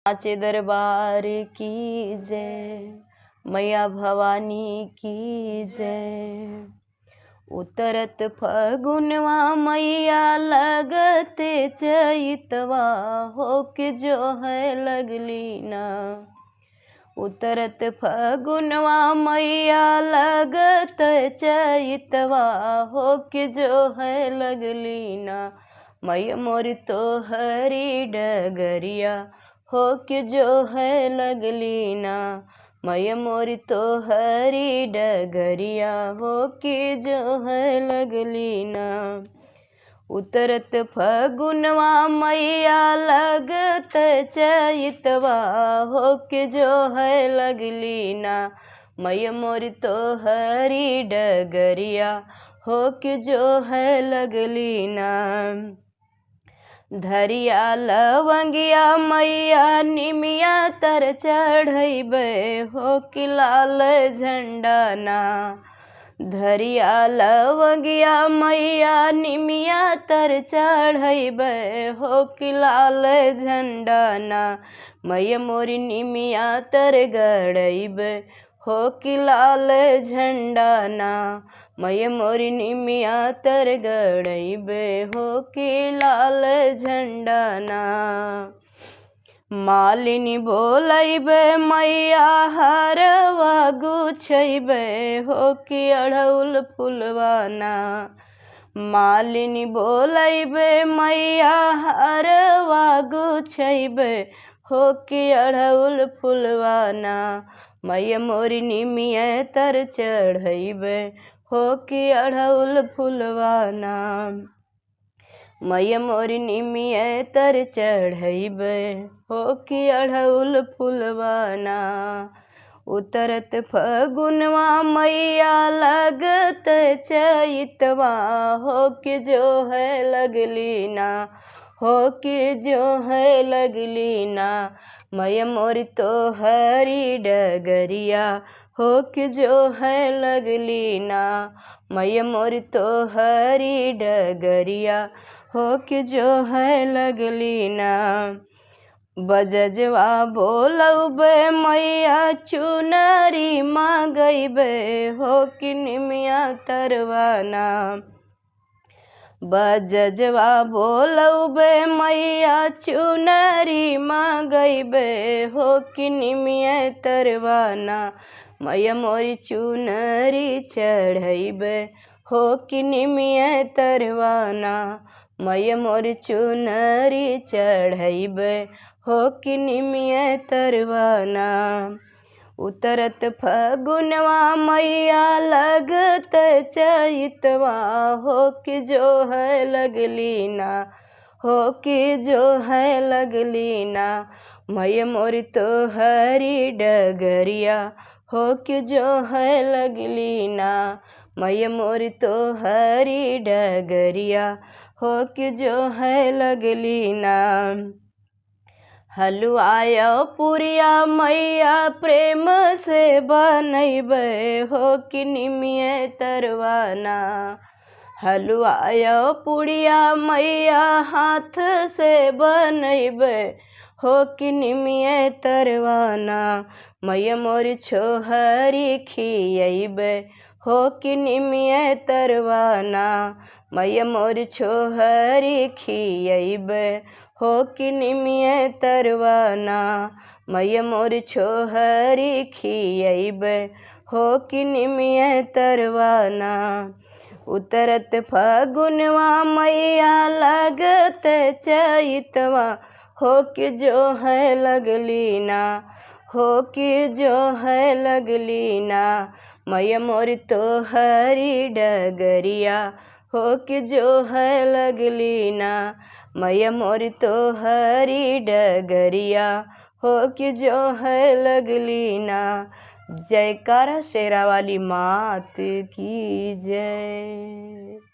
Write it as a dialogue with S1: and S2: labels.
S1: साचे दरबार की जय, मैया भवानी की जय। उतरत फगुनवा मैया लगते चैतवा, होके जो है लगली ना। उतरत फगुनवा मैया लगत चैतवा, होके जो है लगली ना। मैया मोरी तो हरी डगरिया, होके जो है लगली ना। मैया मोरी तो हरी डगरिया, होके जो है लगली ना। उतरत फगुनवा मैया लगत चैतवा, होके जो है लगली ना। मैया मोरी तो हरी डगरिया, होके जो है लगली ना। धरिया लवंगिया मैया निमिया तर चढ़ैबे, होके लाल झंडा ना। धरिया लवंगिया मैया निमिया तर चढ़ैबे, होके लाल झंडा ना। मैया मोरी निमिया तर गड़ैबे, होके लाल झंडा ना। मैया मोरी निमिया तर गड़ैबे, होके लाल झंडा ना। मालिनी बोलैबे मैया हरवा गुछैबे, होके अड़हुल फुलवा ना। मालिनी बोलैबे मैया हरवा गुछैबे, होके अड़हुल फुलवा ना। मैया मोरी निमिया तर चढ़ैबे, होके अड़हुल फुलवा ना। मैया मोरी निमिया तर चढ़ैबे, होके अड़हुल फुलवा ना। उतरत फगुनवा मैया लगत चैतवा, होके जो है लगली ना। होके जो है लगली ना। मैया मोरी तो हरी डगरिया, होके जो है लगली ना। मैया मोरी तो हरी डगरिया, होके जो है लगली ना। बजजवा बोलबे मैया चुनरी मांगैबे, होके निमिया तरवाना। बजजवा बोलबे मैया चुनरी मांगैबे, होके निमिया तरवाना। मैया मोरी चुनरी चढ़ैबे, होके निमिया तरवाना। मैया मोरी चुनरी चढ़ैबे, होके निमिया तरवाना। उतरत फगुनवा मैया लगत चैतवा, होके जो है लगली ना। होके जो है लगली ना। मैया मोरी तो हरी डगरिया, होके जो है लगली ना। मैया मोरी तो हरी डगरिया, होके जो है लगली ना। हलवाया पुरिया मैया प्रेम से बनैबे, होके निमिया तरवाना। हलवाया पुरिया मैया हाथ से बनैबे, होके निमिया तरवाना। मैया मोरी छोहरी खियैबे, होके निमिया तरवाना। मैया मोरी छोहरी खियैबे, होके निमिया तरवाना। मैया मोरी छोहरी खियैबे, होके निमिया तरवाना। उतरत फगुनवा मैया लगत चैतवा, होके जो है लगली ना। होके जो है लगली ना। मैया मोरी तो हरी डगरिया, होके जो है लगली ना। मैया मोरी तो हरी डगरिया, होके जो है लगली ना। जयकारा शेरा वाली मात की जय।